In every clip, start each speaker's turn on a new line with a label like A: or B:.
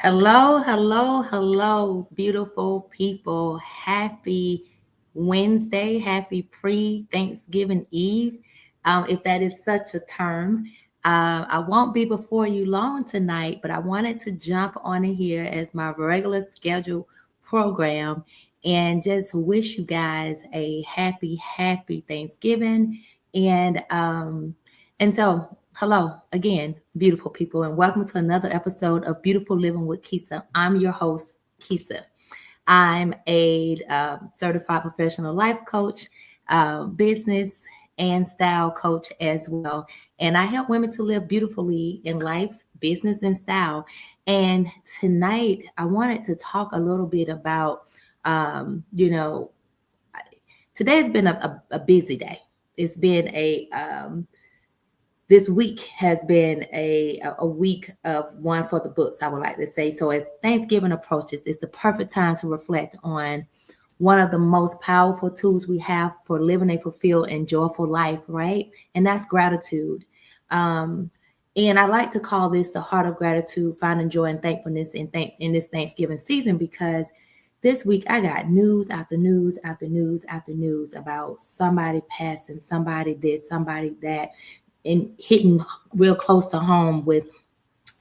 A: Hello, hello, hello, beautiful people. Happy Wednesday. Happy pre-Thanksgiving Eve, if that is such a term. I won't be before you long tonight, but I wanted to jump on in here as my regular scheduled program and just wish you guys a happy Thanksgiving. And hello again, beautiful people, and welcome to another episode of Beautiful Living with Kisa. I'm your host, Kisa. I'm a certified professional life coach, business and style coach as well. And I help women to live beautifully in life, business, and style. And tonight, I wanted to talk a little bit about, um, you know, today has been a busy day. It's been a this week has been a week of one for the books, I would like to say. So as Thanksgiving approaches, it's the perfect time to reflect on one of the most powerful tools we have for living a fulfilled and joyful life, right? And that's gratitude. Um, and I like to call this the heart of gratitude, finding joy and thankfulness in this Thanksgiving season, because this week I got news after news after news after news about somebody passing, somebody this, somebody that, and hitting real close to home with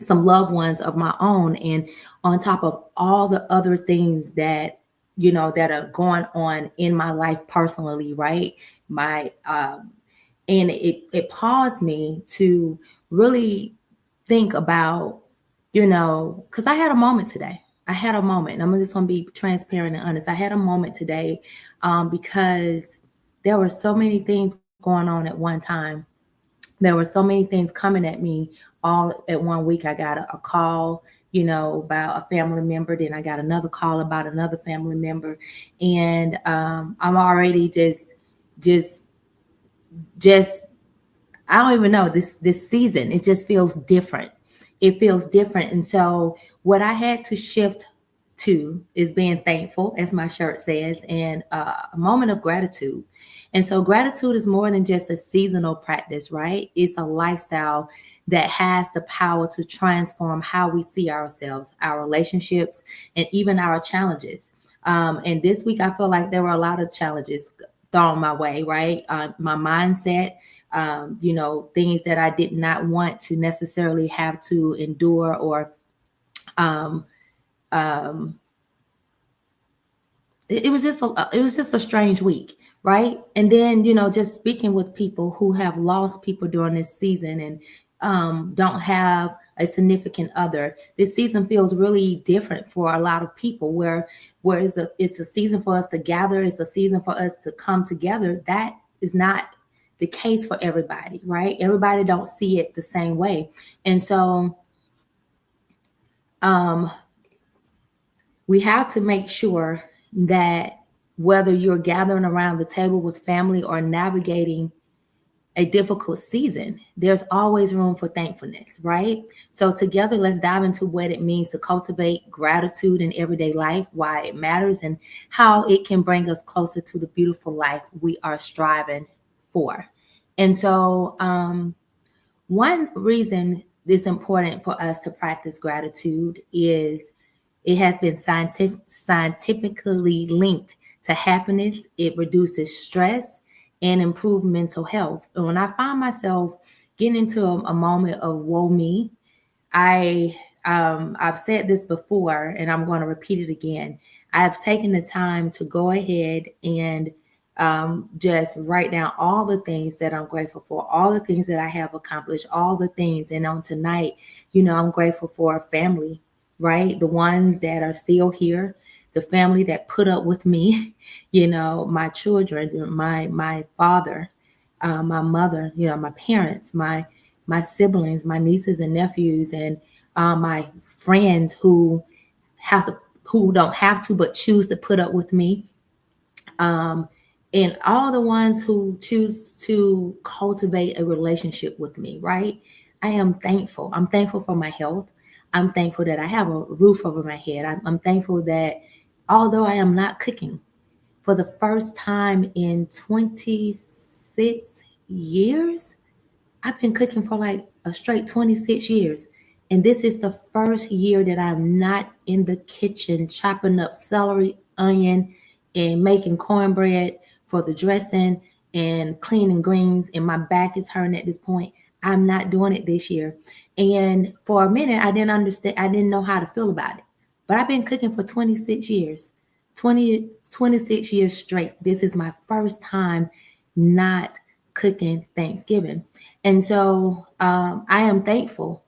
A: some loved ones of my own, and on top of all the other things that that are going on in my life personally, right? My and it paused me to really think about, because I had a moment today. I had a moment, and I'm just gonna be transparent and honest. I had a moment today, because there were so many things going on at one time. There were so many things coming at me all at one week. I got a call, about a family member. Then I got another call about another family member, and I'm already just, just. I don't even know this season. It just feels different. It feels different, and so what I had to shift to is being thankful, as my shirt says, and a moment of gratitude. And so, gratitude is more than just a seasonal practice, right? It's a lifestyle that has the power to transform how we see ourselves, our relationships, and even our challenges. And this week, I feel like there were a lot of challenges thrown my way, right? My mindset, things that I did not want to necessarily have to endure, or um, um, it was just a strange week, right? And then, just speaking with people who have lost people during this season, and don't have a significant other. This season feels really different for a lot of people, where it's a season for us to gather, it's a season for us to come together. That is not the case for everybody, right? Everybody don't see it the same way. And so um we have to make sure that whether you're gathering around the table with family or navigating a difficult season, there's always room for thankfulness, right? So, together, let's dive into what it means to cultivate gratitude in everyday life, why it matters, and how it can bring us closer to the beautiful life we are striving for. And so, one reason it's important for us to practice gratitude is it has been scientifically linked to happiness. It reduces stress and improve mental health. And when I find myself getting into a moment of woe me, I I've said this before, and I'm going to repeat it again. I've taken the time to go ahead and just write down all the things that I'm grateful for, all the things that I have accomplished, all the things. And on tonight, I'm grateful for a family, right? The ones that are still here, the family that put up with me, my children, my father, my mother, my parents, my siblings, my nieces and nephews, and my friends have to, who don't have to but choose to put up with me, um, and all the ones who choose to cultivate a relationship with me, right? I am thankful. I'm thankful for my health. I'm thankful that I have a roof over my head. I'm thankful that although I am not cooking for the first time in 26 years, I've been cooking for like a straight 26 years. And this is the first year that I'm not in the kitchen chopping up celery, onion, and making cornbread for the dressing and cleaning greens. And my back is hurting at this point. I'm not doing it this year. And for a minute, I didn't understand. I didn't know how to feel about it. But I've been cooking for 26 years, 26 years straight. This is my first time not cooking Thanksgiving. And so I am thankful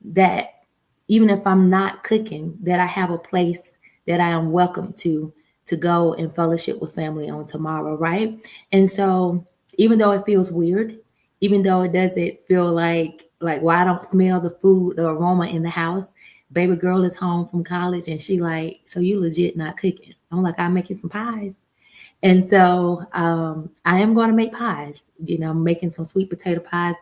A: that even if I'm not cooking, that I have a place that I am welcome to go and fellowship with family on tomorrow, right? And so even though it feels weird, even though it doesn't feel like why I don't smell the food, the aroma in the house. Baby girl is home from college and she like, so you legit not cooking. I'm like, I'll make you some pies. And so I am going to make pies. I'm making some sweet potato pies.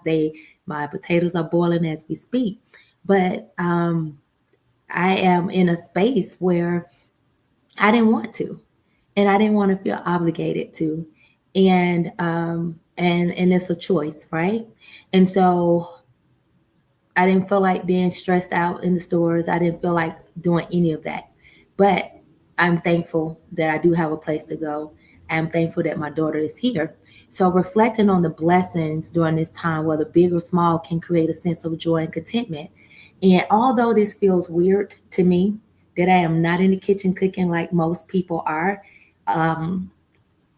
A: My potatoes are boiling as we speak. But I am in a space where I didn't want to, and I didn't want to feel obligated to, and it's a choice, right? And so I didn't feel like being stressed out in the stores. I didn't feel like doing any of that. But I'm thankful that I do have a place to go. I'm thankful that my daughter is here. So reflecting on the blessings during this time, whether big or small, can create a sense of joy and contentment. And although this feels weird to me, that I am not in the kitchen cooking like most people are, I'm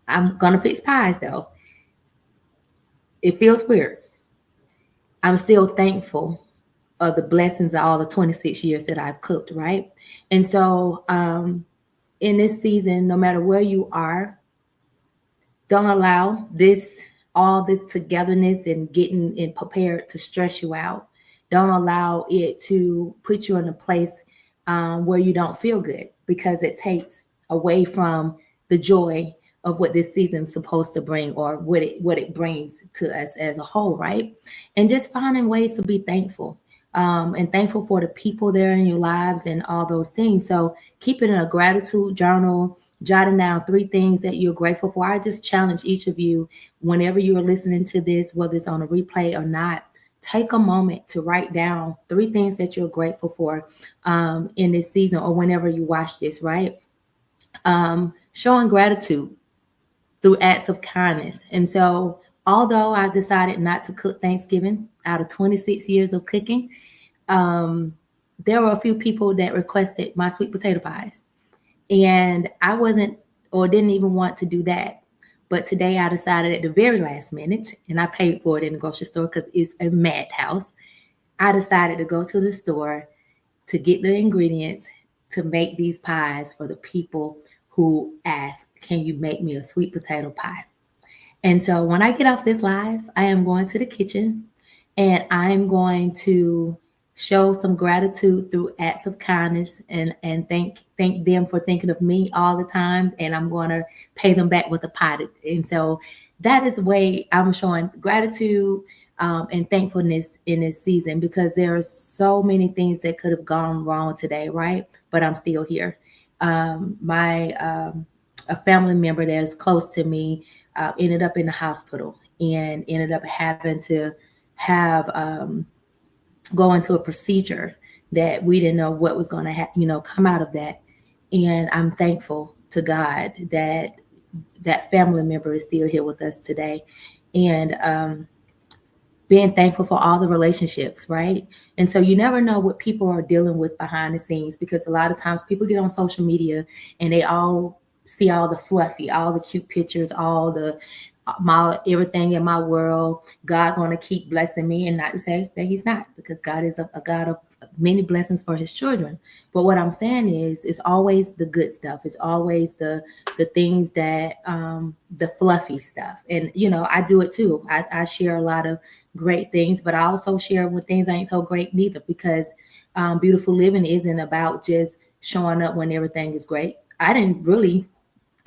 A: gonna fix pies though. It feels weird. I'm still thankful of the blessings of all the 26 years that I've cooked, right? And so in this season, no matter where you are, don't allow all this togetherness and getting and prepared to stress you out. Don't allow it to put you in a place where you don't feel good, because it takes away from the joy of what this season's supposed to bring, or what it brings to us as a whole, right? And just finding ways to be thankful. And thankful for the people there in your lives and all those things. So keeping a gratitude journal, jotting down 3 things that you're grateful for. I just challenge each of you, whenever you are listening to this, whether it's on a replay or not, take a moment to write down 3 things that you're grateful for in this season, or whenever you watch this, right? Showing gratitude through acts of kindness. And so although I decided not to cook Thanksgiving out of 26 years of cooking, there were a few people that requested my sweet potato pies. And I wasn't, or didn't even want to do that. But today I decided at the very last minute, and I paid for it in the grocery store because it's a madhouse. I decided to go to the store to get the ingredients to make these pies for the people who asked, can you make me a sweet potato pie? And so when I get off this live, I am going to the kitchen and I'm going to show some gratitude through acts of kindness and thank them for thinking of me all the time. And I'm going to pay them back with a pie. And so that is the way I'm showing gratitude and thankfulness in this season, because there are so many things that could have gone wrong today, right? But I'm still here. A family member that is close to me ended up in the hospital and ended up having to have go into a procedure that we didn't know what was going to come out of that. And I'm thankful to God that that family member is still here with us today. And being thankful for all the relationships, right? And so you never know what people are dealing with behind the scenes, because a lot of times people get on social media and they all see all the fluffy, all the cute pictures, all the everything in my world. God going to keep blessing me, and not to say that he's not, because God is a God of many blessings for his children. But what I'm saying is, it's always the good stuff. It's always the things that the fluffy stuff. And I do it too. I share a lot of great things, but I also share when things ain't so great neither, because beautiful living isn't about just showing up when everything is great. I didn't really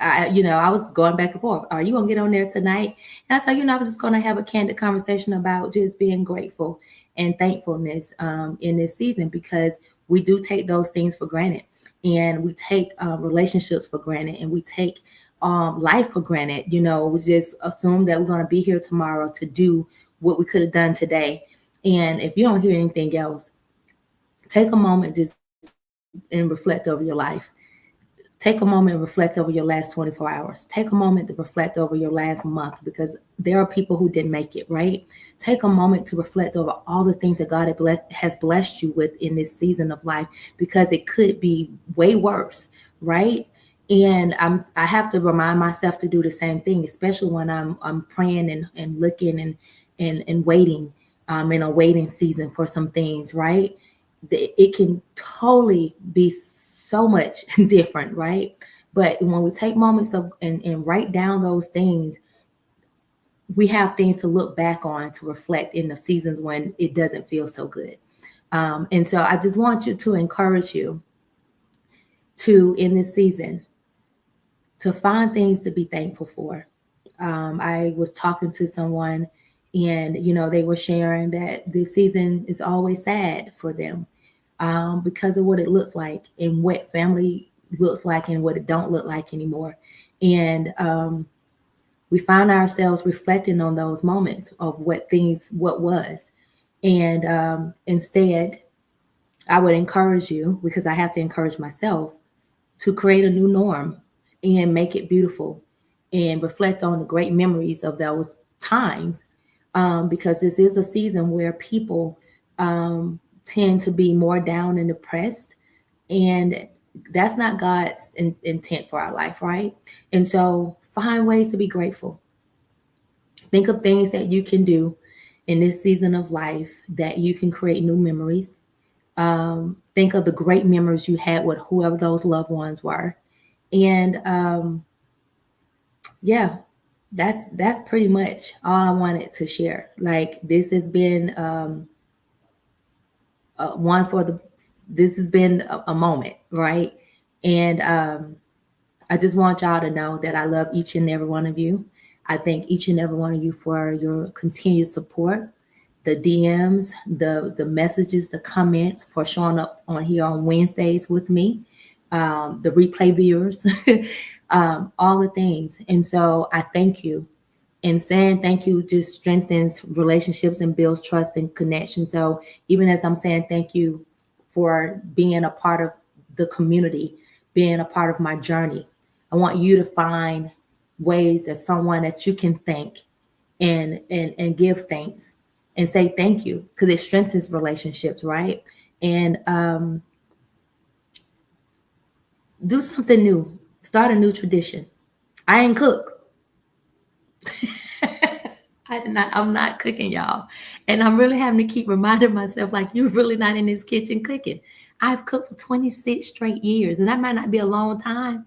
A: I was going back and forth. Are you going to get on there tonight? And I said, I was just going to have a candid conversation about just being grateful and thankfulness in this season, because we do take those things for granted, and we take relationships for granted, and we take life for granted. We just assume that we're going to be here tomorrow to do what we could have done today. And if you don't hear anything else, Take a moment just and reflect over your life. Take a moment and reflect over your last 24 hours. Take a moment to reflect over your last month, because there are people who didn't make it, right? Take a moment to reflect over all the things that God has blessed you with in this season of life, because it could be way worse, right? And I have to remind myself to do the same thing, especially when I'm praying and looking and waiting, in a waiting season for some things, right? It can totally be so much different, right? But when we take moments of and write down those things, we have things to look back on to reflect in the seasons when it doesn't feel so good. And so I just want you to encourage you to, in this season, to find things to be thankful for. I was talking to someone, and they were sharing that this season is always sad for them, because of what it looks like and what family looks like and what it don't look like anymore. And we find ourselves reflecting on those moments of what was. And instead, I would encourage you, because I have to encourage myself, to create a new norm and make it beautiful and reflect on the great memories of those times, because this is a season where people tend to be more down and depressed, and that's not God's intent for our life, right? And so find ways to be grateful. Think of things that you can do in this season of life that you can create new memories. Think of the great memories you had with whoever those loved ones were. And yeah, that's pretty much all I wanted to share. Like, this has been one for the this has been a moment, right? And I just want y'all to know that I love each and every one of you. I thank each and every one of you for your continued support, the DMs, the messages, the comments, for showing up on here on Wednesdays with me, the replay viewers, all the things. And so I thank you. And saying thank you just strengthens relationships and builds trust and connection. So even as I'm saying thank you for being a part of the community, being a part of my journey, I want you to find ways that someone that you can thank and give thanks and say thank you, because it strengthens relationships, right? And do something new. Start a new tradition. I ain't cook. I'm not cooking, y'all. And I'm really having to keep reminding myself, like, you're really not in this kitchen cooking. I've cooked for 26 straight years, and that might not be a long time,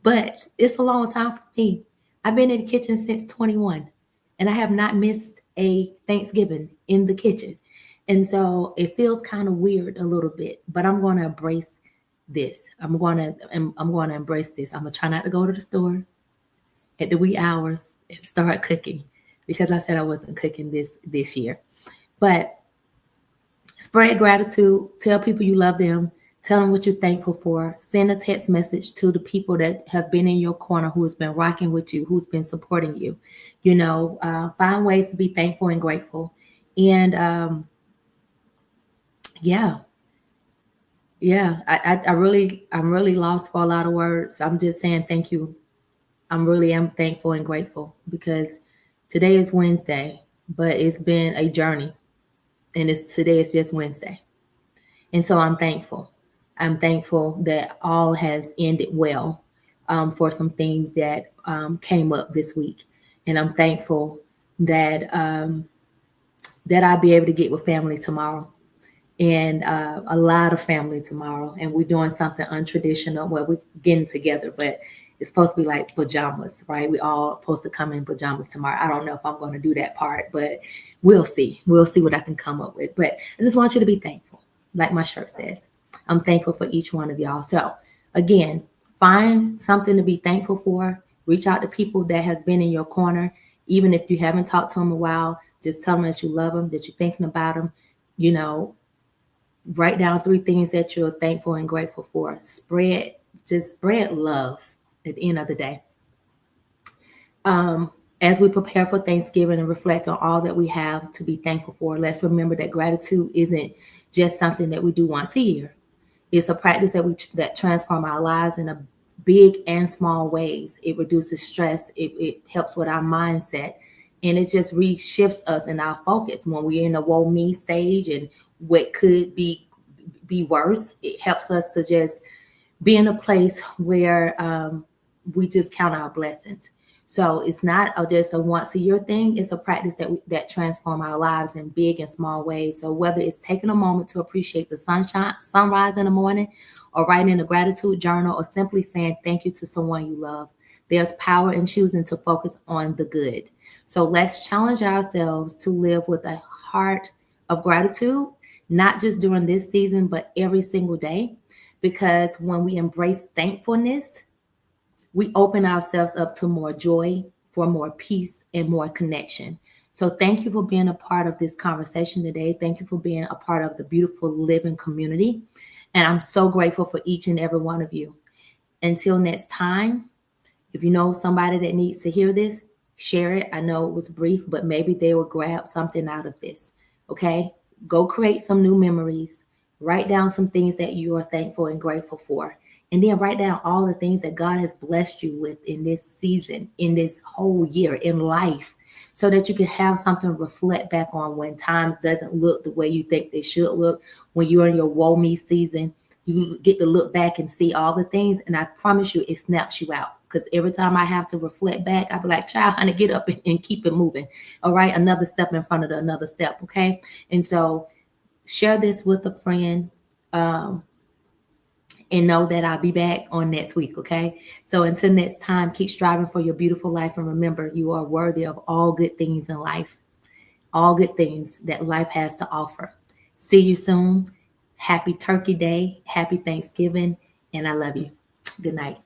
A: but it's a long time for me. I've been in the kitchen since 21, and I have not missed a Thanksgiving in the kitchen. And so it feels kind of weird a little bit, but I'm going to embrace this. I'm going to embrace this. I'm going to try not to go to the store at the wee hours and start cooking, because I said I wasn't cooking this year. But spread gratitude. Tell people you love them. Tell them what you're thankful for. Send a text message to the people that have been in your corner, who has been rocking with you, who's been supporting you. Find ways to be thankful and grateful. And yeah, I'm really lost for a lot of words. I'm just saying thank you. am thankful and grateful, because today is Wednesday, but it's been a journey, and today is just Wednesday. And so I'm thankful. I'm thankful that all has ended well, for some things that came up this week. And I'm thankful that I'll be able to get with family tomorrow, and a lot of family tomorrow. And we're doing something untraditional where we're getting together, but it's supposed to be like pajamas, right? We all supposed to come in pajamas tomorrow. I don't know if I'm going to do that part, but we'll see. We'll see what I can come up with. But I just want you to be thankful, like my shirt says. I'm thankful for each one of y'all. So again, find something to be thankful for. Reach out to people that has been in your corner. Even if you haven't talked to them in a while, just tell them that you love them, that you're thinking about them. Write down 3 things that you're thankful and grateful for. Spread love at the end of the day. As we prepare for Thanksgiving and reflect on all that we have to be thankful for, let's remember that gratitude isn't just something that we do once a year. It's a practice that transform our lives in a big and small ways. It reduces stress. It helps with our mindset, and it just reshifts us in our focus when we're in a woe me stage and what could be worse. It helps us to just be in a place where we just count our blessings. So it's not just a once a year thing. It's a practice that transform our lives in big and small ways. So whether it's taking a moment to appreciate the sunrise in the morning, or writing a gratitude journal, or simply saying thank you to someone you love, there's power in choosing to focus on the good. So let's challenge ourselves to live with a heart of gratitude, not just during this season, but every single day. Because when we embrace thankfulness, we open ourselves up to more joy, for more peace, and more connection. So thank you for being a part of this conversation today. Thank you for being a part of the beautiful living community. And I'm so grateful for each and every one of you. Until next time, if you know somebody that needs to hear this, share it. I know it was brief, but maybe they will grab something out of this. Okay? Go create some new memories. Write down some things that you are thankful and grateful for. And then write down all the things that God has blessed you with in this season, in this whole year, in life, so that you can have something to reflect back on when times doesn't look the way you think they should look. When you're in your woe me season, you get to look back and see all the things. And I promise you, it snaps you out. Because every time I have to reflect back, I be like, child, honey, get up and keep it moving. All right. Another step in front of another step. Okay. And so share this with a friend. And know that I'll be back on next week, okay? So until next time, keep striving for your beautiful life. And remember, you are worthy of all good things in life, all good things that life has to offer. See you soon. Happy Turkey Day. Happy Thanksgiving. And I love you. Good night.